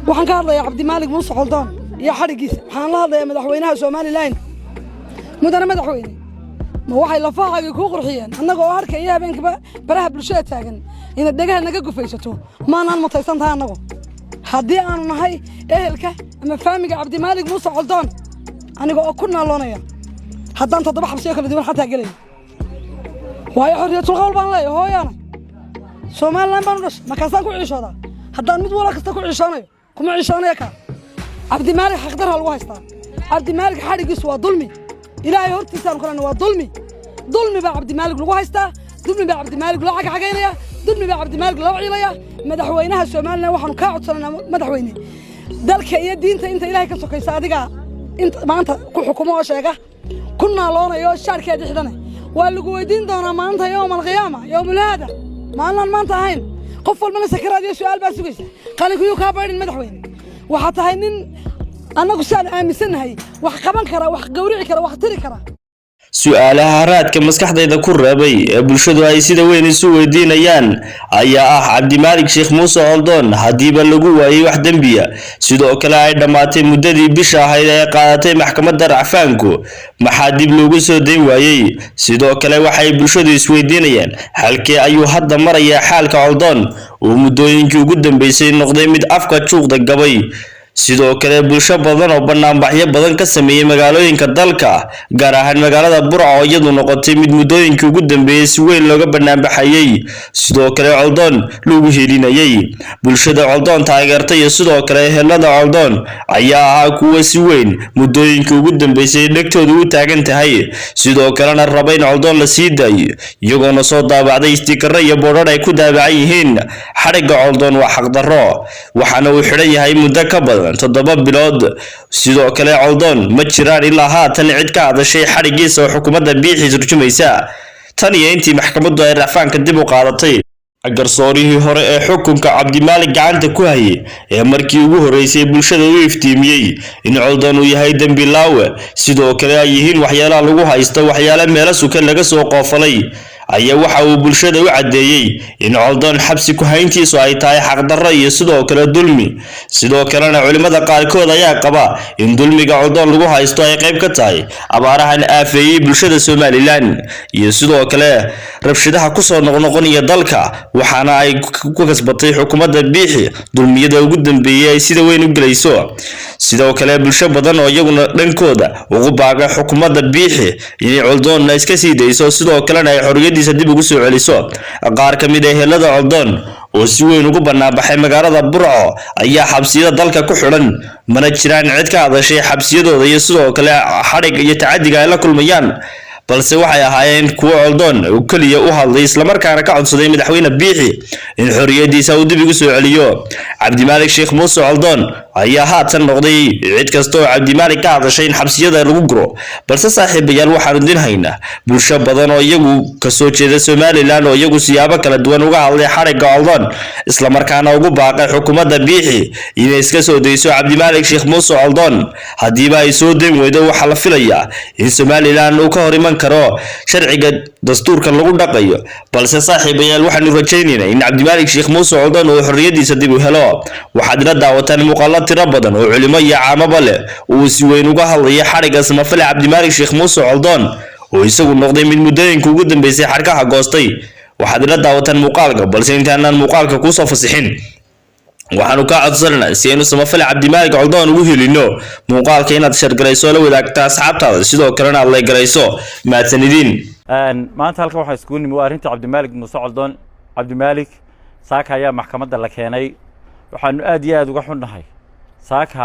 waxaan ka hadlayaa cabdimaalik muuse xoldoon iyo xadhigiisa waxaan la hadlayaa madaxweynaha Soomaaliland mudane madaxweyne ma waxay lafahaagii ku qurxiyeen annagoo arkaya habeenkii baraha bulshada taagan in dhagaha naga gufaysato maanaan mutaysan tahay annagu haddii aanu nahay ehelka ama faamiga cabdimaalik muuse xoldoon anigoo ku naaloonaya haddaan toddoba xabsiyo kala duwan xataa galay waayo xorriyatul qowl baan leeyahay hooyana Soomaaliland baan u dhashay markaasaan ku ciishoodaa haddaan mid wala kasta ku ciishoonayo kuma ciishoonaya ka cabdimaalik xaqdar hal haystaa cabdimaalik xadhigiisu waa dulmi ilaahay hortiisaan kulana waa dulmi baa cabdimaalik lagu haystaa dulmi baa cabdimaalik loo xagaynaya dulmi baa cabdimaalik loo ciilaya madaxweynaha Soomaaliland waxaan ka codsanaa madaxweyne dalka iyo diinta inta ilaahay ka sokaysa adiga inta maanta ku xukumo oo sheega kuna loonayo sharkeed xidhanay waa lagu weydiin doonaa maanta yawmal qiyaama yawmul hada maalan maanta ahayn qof walbana sakaraad iyo su'aal baa sugaysa qalinkiiyo ka baydhin madaxweyne waxa tahay nin anagu saan aaminsanahay wax qaban kara wax gowrici kara wax tiri kara su'aalaha raadka maskaxdayda ku reebay ee bulshadu ay sida weyn isu weydiinayaan ayaa ah cabdimaalik sheekh muuse xoldoon hadiiba lagu waayay wax dambiya sidoo kale ay dhamaatay muddadii bisha ahayd ee qaadatay maxkamadda racfaanku maxaa dib loogu soo dayn waayay sidoo kale waxay bulshadu is weydiinayaan halkee ayuu hadda marayaa xaalka xoldoon oo muddooyinkii ugu dambeysay noqday mid afka juuqda gabay sidoo kale bulsho badan oo banaanbaxyo badan ka sameeyay magaalooyinka dalka gaar ahaan magaalada Burco oo iyadu noqotay mid muddooyinkii ugu dambeeyay si weyn looga banaanbaxayay sidoo kale xoldoon lagu helinayay bulshada xoldoon taageertay iyo sidoo kale helada xoldoon ayaa ah kuwa si weyn muddooyinkii ugu dambeysay dhagtooda u taagan tahay sidoo kalena rabay in xoldoon la sii daayo iyagoona soo daabacday stiikaro iyo boodhar ay ku daabacan yihiin xadhiga xoldoon waa xaqdarro waxaana uu xidhan yahay muddo ka badan 7 bilood sidoo kale xoldoon ma jiraan ilaa haatan cid ka hadashay xadhigiisa oo xukuumadda biixi turjumaysa tan iyo intii maxkamaddu ay racfaanka dib u qaadatay garsoorihii hore ee xukunka cabdimaalik gacanta ku hayay ee markii ugu horeysay bulshada u iftiimiyay in xoldoon uu yahay dambi laawe sidoo kale ay yihiin waxyaalaha lagu haysto waxyaalo meelo sukan laga soo qoofalay ayaa waxa uu bulshada u cadeeyay in xoldoon xabsi ku hayntiisu ay tahay xaqdarro iyo sidoo kale dulmi sidoo kalena culimada qaarkood ayaa qaba in dulmiga xoldoon lagu haysto ay qayb ka tahay abaarahan aafeeyay bulshada Soomaaliland iyo sidoo kale rabshadaha ku soo noqnoqonaya dalka waxaana ay ku kasbatay xukuumadda biixi dulmiyada ugu dambeeyay ay sida weyn u galayso sidoo kale bulsho badan oo iyaguna dhankooda ugu baaqay xukuumadda biixi inay xoldoon iska sii dayso sidoo kalena ay xorriyadiisa dib ugu soo celiso qaar ka mid ah helada xoldoon oo si weyn ugu banaabaxay magaalada Burco ayaa xabsiyada dalka ku xiran mana jiraan cid ka hadashay xabsiyadooda iyo sidoo kale xadhig iyo tacadiga ay la kulmayaan balse waxay ahaayeen kuwa xoldoon oo kaliya u hadlay isla markaana ka codsaday madaxweyne biixi in xorriyadiisa uu dib ugu soo celiyo cabdimaalik sheekh muuse xoldoon ayaa haatan noqday cid kasta oo cabdimaalik ka hadashay in xabsiyada lagu guro balse saaxiibayaal waxaanu dinhaynaa bulsho badan oo iyagu ka soo jeeda Soomaaliland oo iyagu siyaabo kala duwan uga hadlay xadhiga xoldoon isla markaana ugu baaqay xukuumadda biixi inay iska soo dayso cabdimaalik sheekh muuse xoldoon hadiiba ay soo dayn weydo waxa la filayaa in Soomaaliland uu ka hor iman karo sharciga dastuurka lagu dhaqayo balse saaxiibayaal waxaanu rajaynaynaa in cabdimaalik sheekh muuse xoldoon uu xorriyadiisa dib u helo waxaad la daawataan muuqaalo tiro badan oo culimo iyo caamaba leh uu si weyn uga hadlay xadhiga samafale cabdimaalik sheekh muuse xoldoon oo isagu noqday mid muddooyinka ugu dambeysay xarkaha goostay waxaad la daawataan muuqaalka balse intaanaan muuqaalka ku soo fasixin waxaanu ka codsanaa si aynu samafale cabdimaalik xoldoon ugu helino muuqaalka inaad share garayso la wadaagta asxaabtaada sidoo kalena aad like garayso maadsanidin maanta halkan waxa isku nimi arinta cabdimaalik muuse xoldoon cabdimaalik saaka ayaa maxkamadda la keenay waxaanu aad iyo aad uga xunnahay saaka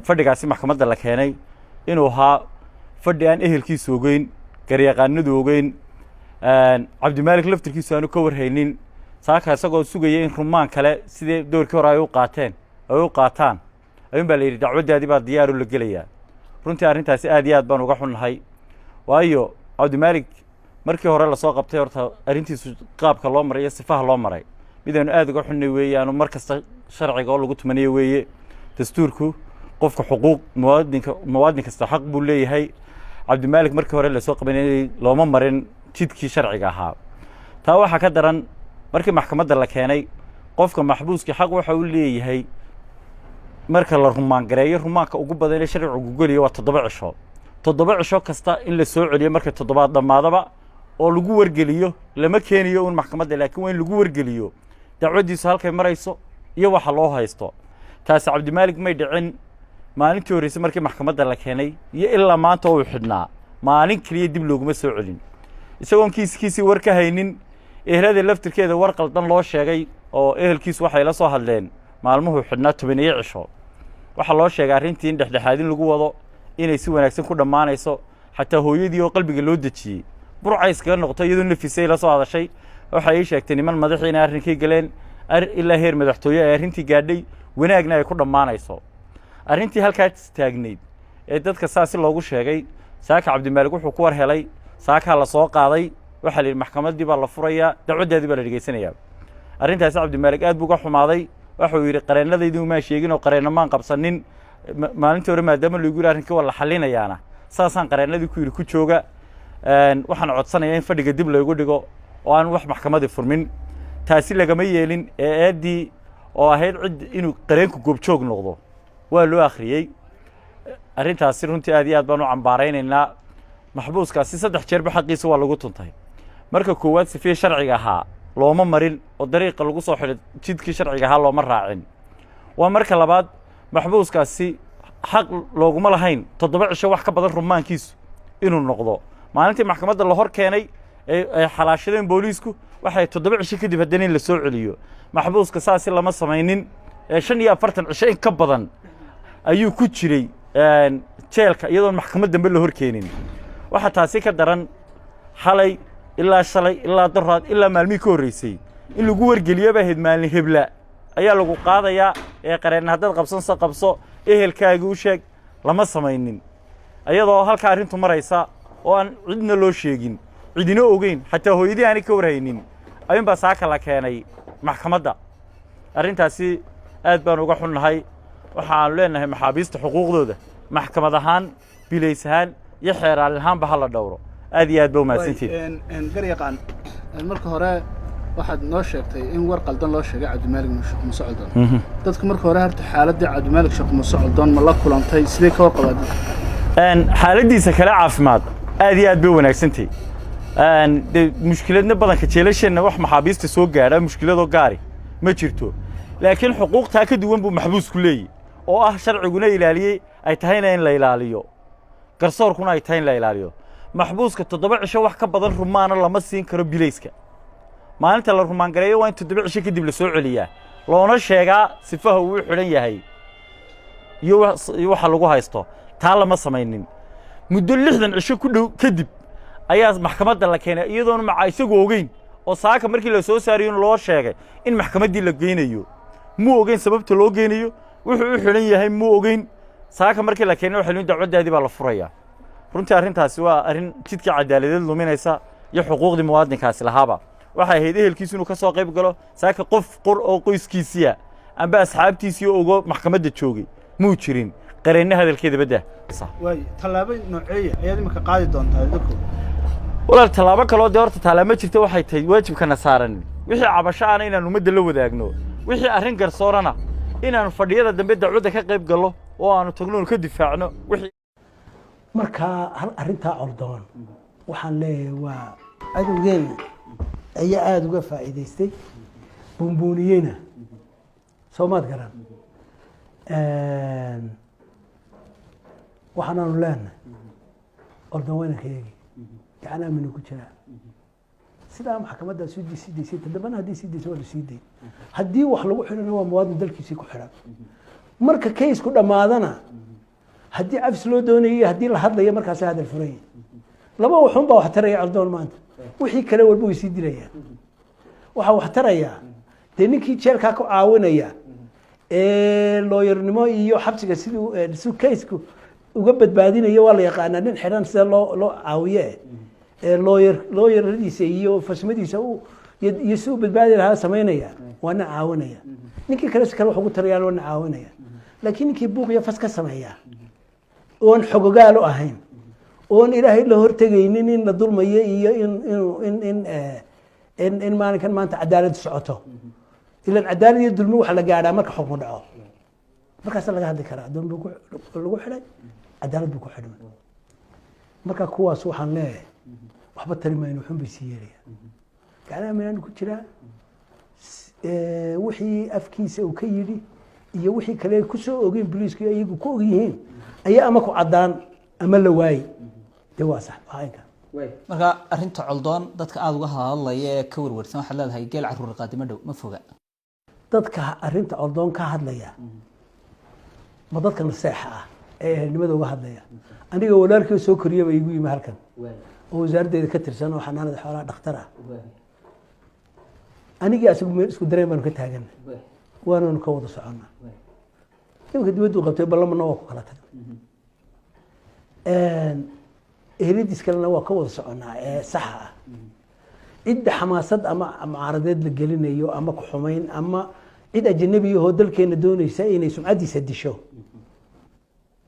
fadhigaasi maxkamadda la keenay inuu ahaa fadhi aan ehelkiisu ogeyn garyaqaanadu ogeyn cabdimaalik laftirkiisu aanu ka warhaynin saaka isagoo sugaya in rumaan kale sidii doorkii hore ay u qaataan ayuun baa la yidhi dacwaddaadii baa diyaaru la gelayaa runtii arrintaasi aad iyo aad baan uga xunnahay waayo cabdimaalik markii hore lasoo qabtay horta arrintiisu qaabka loo maray iyo sifaha loo maray midaynu aad uga xunnay weeye aanu mar kasta sharciga oo lagu tumanayo weeye dastuurku qofka xuquuq muwaadin kasta xaq buu leeyahay cabdimaalik markii hore lasoo qabanayay looma marin jidkii sharciga ahaa taa waxaa ka daran markii maxkamadda la keenay qofka maxbuuska xaq waxa uu leeyahay marka la rumaan gareeyo rumaanka ugu badan ee sharcigu goliyo waa 7 cisho 7 cisho kasta in la soo celiyo marka 7 dhamaadaba oo lagu wargeliyo lama keeniyo un maxkamadda laakiin waa in lagu wargeliyo dacwadiisu halkay marayso iyo waxa loo haysto taas Cabdimaalig may dhicin maalintii horeysay markii maxkamadda la keenay iyo ilaa maanta uu xidhnaa maalin kaliya dib looguma soo celin isagoon kiiskiisii war ka haynin ehelada laftirkeeda war qaldan loo sheegay oo ehelkiisu waxay la soo hadleen maalmuhu xidhnaa 10 cisho waxa loo sheegay arrintii in dhexdhexaadin lagu wado inay si wanaagsan ku dhamaanayso xataa hooyadii oo qalbiga loo dajiyay burcays ka noqotay iyadoo nafisay la soo hadashay waxa ay sheegtay niman madaxiina arrinkii galeen ilaa heer madaxtooye ay arrintii gaadhay wanaagna ay ku dhamaanayso arrintii halkaas taagneed ee dadka saasi loogu sheegay saaka Cabdimaalig wuxuu ku war helay saaka la soo qaaday waxa la maxkamaddii baa la furayaa dacwadeedii baa la dhigaysanayaa arrintaas Cabdimaalig aad buu ka xumaaday wuxuu yiri qareenadeedii uma sheegin oo qareenamaan qabsanin maalintii hore maadaama lagu yiri arrinkii waa la xalinayaana saasaan qareenadii ku yiri ku jooga waxaan codsanayaa in fadhiga dib loogu dhigo oo aan wax maxkamadda furmin taasi lagama yeelin eedii oo ahayd cid inuu qareenku goobjoog noqdo waa loo akhriyay arrintaasi runtii aad iyo aad baan u cambaaraynaynaa maxbuuskaasi 3 jeer ba xaqiisa waa lagu tuntay marka koowaad sifii sharciga ahaa looma marin oo dariiqa lagu soo xidhay jidkii sharciga ahaa looma raacin waa marka labaad maxbuuskaasi xaq looguma lahayn 7 cisho wax ka badan rumaankiisu inuu noqdo maalintii maxkamadda la hor keenay ay xalaashadeen booliisku waxay 7 cisho kadib haddana in la soo celiyo maxbuuska saasi lama samaynin 45 cisho in ka badan ayuu ku jiray jeelka iyadoo maxkamad dambe la hor keenin waxa taasi ka daran xalay ilaa shalay ilaa daraad ilaa maalmii ka horeysay in lagu wargeliyo baa maalin hebla ayaa lagu qaadayaa ee qareen hadad qabsan qabso ehelkaaga u sheeg lama samaynin ayadoo halka arrintu maraysa oo aan cidna loo sheegin cidina ogeyn xataa hooyadii aan ka warhaynin ayun baa saaka la keenay maxkamadda arrintaasi aad baan uga xunnahay waxaan leenahay maxaabiista xuquuqdooda maxkamad ahaan bilays ahaan iyo xeeraal ahaanba hala dhowro aad iyo aad baa mahadsantihiin garyaqaan marka hore waxaad noo sheegtay in war qaldan loo sheegay Cabdimaalig Muuse Coldoon dadku marka hore harta xaaladii Cabdimaalig Muuse Coldoon ma la kulantay sidee ka warqabad xaaladiisa kala caafimaad aad iyo aad bay wanaagsantahay mushkiladna badanka jeelasheenna wax maxaabiista soo gaadha mushkiladoo gaari ma jirto laakiin xuquuqtaa ka duwan buu maxbuusku leeyahay oo ah sharciguna ilaaliyay ay tahayna in la ilaaliyo garsoorkuna ay tahay in la ilaaliyo maxbuuska 7 cisho wax ka badan rumaana lama siin karo bilayska maalinta la rumaan gareeyo waa in 7 cisho kadib la soo celiyaa loona sheegaa sifaha uu xidhan yahay iyo waxa lagu haysto taa lama samaynin muddo 60 cisho ku dhow kadib ayaa maxkamadda la keenay iyadoon ma isagu ogeyn oo saaka markii la soo saariyo loo sheegay in maxkamaddii la geynayo muu ogeyn sababta loo geynayo wuxuu u xidhan yahay muu ogeyn saaka markii la keenay waxa dacwadaadii baa la furayaa runtii arrintaasi waa arrin jidka cadaaladeed luminaysa iyo xuquuqdii muwaadinkaasi lahaaba waxay ahayd ehelkiisu inuu ka soo qayb galo saaka qof qor oo qoyskiisiya amba asxaabtiisii oo maxkamadda joogay muu jirin qareenna hadalkeeda badda way talaabo nooceeya ayaad imika qaadi doontaa dadku walaal talaabo kale oo doorta talaabo jirta waxay tahay waajibkana saaran wixii cabasho aan inaan umada la wadaagno wixii arrin garsoorana inaan fadhiyada dambe dacwada ka qayb galo oo aanu tagno ka difaacno wixii marka hal arrinta Coldoon waxaan leeyahay waa adowgeena ayaa aad uga faa'iideystay buunbuuniyena Soomaad garan waxaanu leenahay Coldoon wayna keegi gacan aamin ku jira sida maxkamadda sidii tadabana hadii sidii soo sidii hadii wax lagu xirana waa muwaadin dalkiisa ku xiran marka case ku dhamaadana hadii afs loo doonayay hadii la hadlayo markaas hadal furay laba waxun baa wax taraya Coldoon maanta wixii kale walba way sii dirayaan waxa wax taraya ninkii jeelka ku caawinaya looyarnimo iyo xabsiga sidii case-ku uga badbaadinayo waa la yaqaanaa nin xiran sida loo caawiye looyaradiisa iyo fasmadiisa iyo soo badbaadi lahaa sameynaya waana caawinaya ninkii kale wax ugu tarayaan waana caawinaya laakiin ninkii buuq iyo fas ka sameeya oon xogogaal u ahayn oon ilaahay la hortagaynin in la dulmayo iyo in maalinkan maanta cadaalad socoto ilaan cadaalad iyo dulmi waxa la gaadhaa marka xukun dhaco markaas laga hadli karaa adoon lagu xidhay cadaalad buu ku xidhmay marka kuwaas waxaan leeyahay waxba tari mayno xun bay sii yeelayaan gacanaha meelaanu ku jiraa wixii afkiisa uu ka yidhi iyo wixii kale ku soo ogeen booliisku iyagu ku og yihiin ayaa ama ku caddaan ama la waayey dee waa sax waxaynka marka arrinta coldoon dadka aada uga hadlaya ee ka warwarsan waxaad leedahay geel carruur qaadimo dhow ma foga dadka arrinta coldoon ka hadlaya ma dadka naseexa ah ee ehelnimada uga hadlaya aniga walaalkii soo koriyaba igu yimi halkan oo wasaaraddeeda ka tirsan oo xanaanada xoolaha dhakhtar ah anigii asagu meel isku dareen baanu ka taagan waananu ka wada soconnaa imika dibaddu qabtay ballamana waa ku kala tagay eheladiis kalena waa ka wada soconnaa ee saxa ah cidda xamaasad ama mucaaradeed la gelinayo ama ku xumayn ama cid ajanabi ahoo dalkeena doonaysa inay sumcaddiisa disho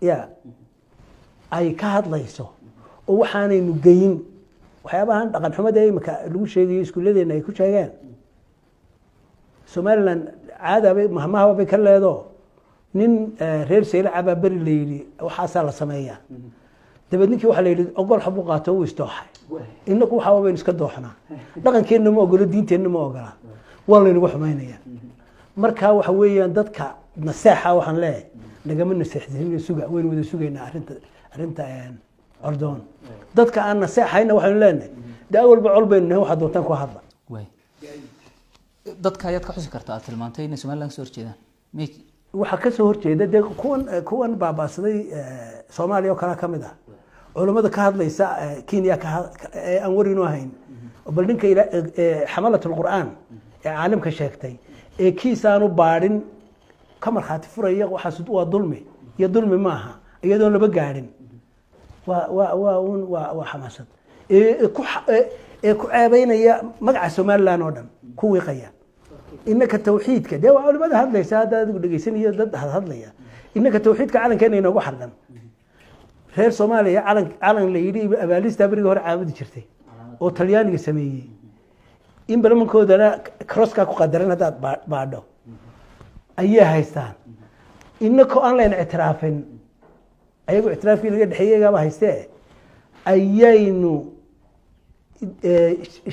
ya ay ka hadlayso oo waxaanaynu geyin waxyaabahan dhaqan xumada imika lagu sheegayo iskuulladeena ay ku sheegeen somaliland caadabay mahmaha bay ka leedo nin reer seylacabaa beri la yidhi waxaasaa la sameeyaa dabeed ninkii waxaa la yidhi ogol xabuu qaato uu isdooxay inaku waxaa baynu iska dooxnaa dhaqankeenna ma ogolo diinteenna ma ogola waa laynagu xumaynaya marka waxa weeyaan dadka naseexa waxaan leeyahay nagama naseexsanin suga waynu wada sugaynaa arrinta coldoon dadka aan naseexayna waxaynu leenahay dee awalba col baynu nahay waxaa doontaan ku hadla dadka ayaad ka xusi kartaa aad tilmaantay inay somaliland kasoo horjeedaan waxaa kasoo horjeeda dee kuwan baabaasaday soomaaliya oo kalea ka mid ah culammada ka hadlaysa kenya ee aan warinu ahayn bal ninka xamalat lqur'aan ee caalimka sheegtay ee kiisaanu baadhin ka markhaati furaya waxaas waa dulmi iyo dulmi maaha iyadoon laba gaadhin waa xamaasad ee ku ceebeynaya magaca somaliland oo dhan ku wiiqaya inaka tawxiidka dee waa culimada hadlaysa hadda adigu dhegeysanayo dad hadlaya inaka tawxiidka calankeena inoogu xardhan reer soomaaliya calan la yidhi abaalista berigii hore caabudi jirtay oo talyaaniga sameeyey in barlamankoodana crosska ku qadaran haddaad baadho ayay haystaan inakoo aan layna ictiraafin ayagu ictiraafkii laga dhexeeyey iyagaaba haystee ayaynu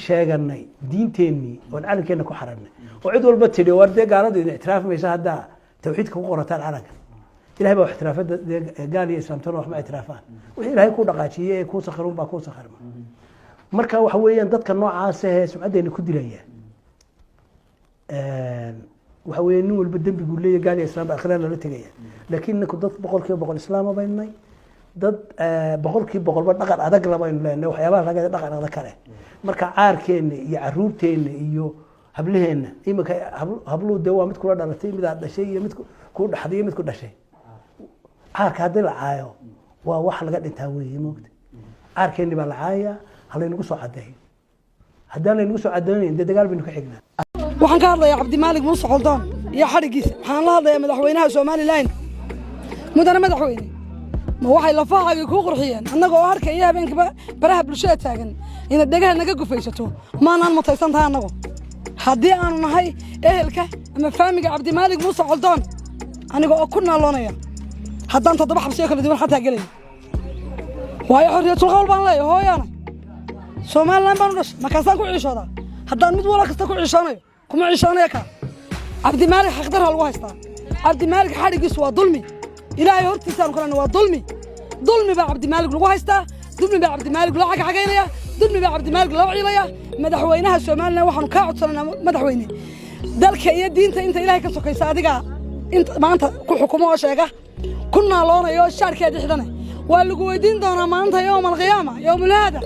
sheeganay diinteennii oon calankeena ku xaranay oo cid walba tidhi war dee gaaladu idin ictiraafi maysa haddaa tawxiidka ku qorataan calanka ilahay baa ictiraafa gaal iyo islaamtona waxma ictiraafaan wixii ilaahay ku dhaqaajiyey ee kuu sakhiruun baa kuu sakhirma marka waxa weeyaan dadka noocaas ee sumcaddeena ku dilaya waxa weeye nin walba dembiguu leeyahy gaal iyo islaam ba akhiraan lala tegaya laakiin ninku dad 100% islaama baynu nahay dad 100% dhaqan adag labaynu leenahay waxyaabaha laga dhaqan adag kale marka caarkeena iyo caruurteena iyo hablaheena imika habluhu dee waa mid kula dhalatay mid aad dhashay iyo mid ku dhaxday iyo mid ku dhashay caarka haddii la caayo waa wax laga dhintaa weeye moogta caarkeeni baa la caaya halaynagu soo cadeeyo haddaan laynagu soo cadeynayn dee dagaal baynu ka xignaa waxaan ka hadlayaa cabdimaalig muuse coldoon iyo xadhigiisa waxaan la hadlayaa madaxweynaha somalilan mudane madaxweyne ma waxay lafahaagii kuu qurxiyeen annaga oo arkaya habeenkiiba baraha bulshada taagan inaad dhegaha naga gufaysato maanaan mutaysan tahay annagu haddii aanu nahay ehelka ama faamiga cabdimaalig muuse coldoon aniga oo ku naaloonaya haddaan 7 xabsiyo kala duwan xataa gelay waayo xorriyatul qowl baan leeyahay hooyaana somalilan baan u dhashay markaasaan ku ciishoodaa haddaan mid wala kasta ku ciishoonayo kuma ciishoonaya ka cabdimaalig xaqdarha lagu haystaa cabdimaalig xadhigiisu waa dulmi ilaahay hortiisaan kalena waa dulmi baa cabdimaalig lagu haystaa dulmi baa cabdimaalig loo xagaynaya dulmi baa cabdimaalig loo ciilaya madaxweynaha somalilan waxaanu kaa codsananaa madaxweyne dalka iyo diinta inta ilaahay ka sokaysa adiga inta maanta ku xukumo oo sheega ku naaloonayo shaarkeeda xidhana waa lagu weydiin doonaa maanta yowmal qiyaama yowmul haada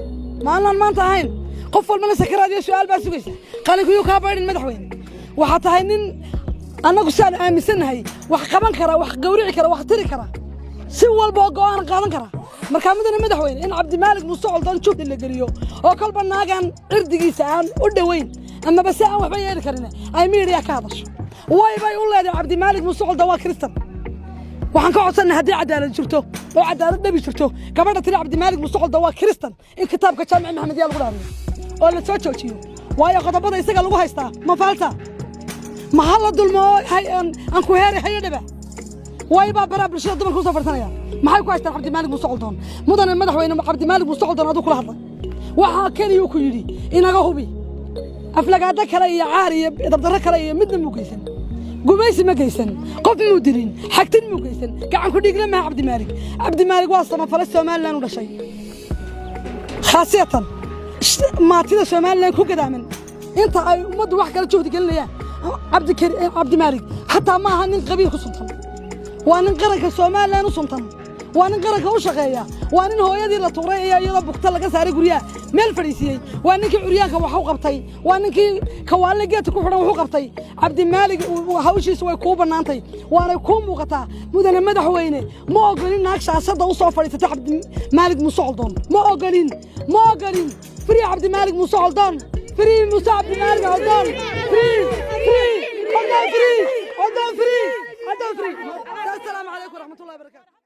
maalinaan maanta ahayn qof walbana sakaraad iyo su'aal baa sugaysa qalinkuyuu kaa baydhin madaxweyne waxaa tahay nin annagu saan aaminsannahay wax qaban kara wax gawrici kara wax tiri kara si walba oo go'aan qaadan kara markaa mudane madaxweyne in cabdimaalig muuse coldoon jugdi la geliyo oo kolba naagaan cirdigiisa aan u dhoweyn amaba si aan waxba yeeli karin ay miidiya ka hadasho way bay u leedahay cabdimaalig muuse coldoon waa kristan waxaan ka codsanay haddii cadaalad jirto oo cadaalad dhabi jirto gabadha tiri cabdimaalig muuse coldoon waa kristan in kitaabka jaamici maxamediya lagu dhaariyo oo la soo joojiyo waayo qodobada isaga lagu haystaa ma faalta ma hala dulmo aan ku heeri hayo dhaba ويبقى برا بالشيء ضمن كل سفر ثانية ما حيكون أشتر عبد المالك مستقلدون مدن المدح وين عبد المالك مستقلدون هذا كل هذا وحاكين يوكيدي إن جاهبي أفلق هذا كلاي عاري دبدرة كلاي مدن مقيسن قميص مقيسن قف مديرين حكتين مقيسن كعن كل يقول مع عبد المالك واصل ما فلسه ما لنا ولا شيء خاصية ما تيجي سومال لنا كوك دائما أنت مد واحد قال شوف تقول لي عبد المالك حتى ما هن قبيل خصوصا وأنا نقرأ سومال لنا صمتا وأنا نقرأ وشقيا وأنا هو يدي لا توريا يلا بقتل لك ساري قرية مال فريسي وأنا كي عرياك وحوق بطي وأنا كي كوالي جت كوفنا وحوق بطي عبد المالك وهوشي سوى كوبا نانتي وأنا كوم وقتا مدن مدح وينه ما أقولين ناقش عصد وصافر يتفتح عبد المالك مصعدون ما أقولين فري عبد المالك مصعدون فري موسى عبد المالك عدون فري السلام عليكم ورحمة الله وبركاته.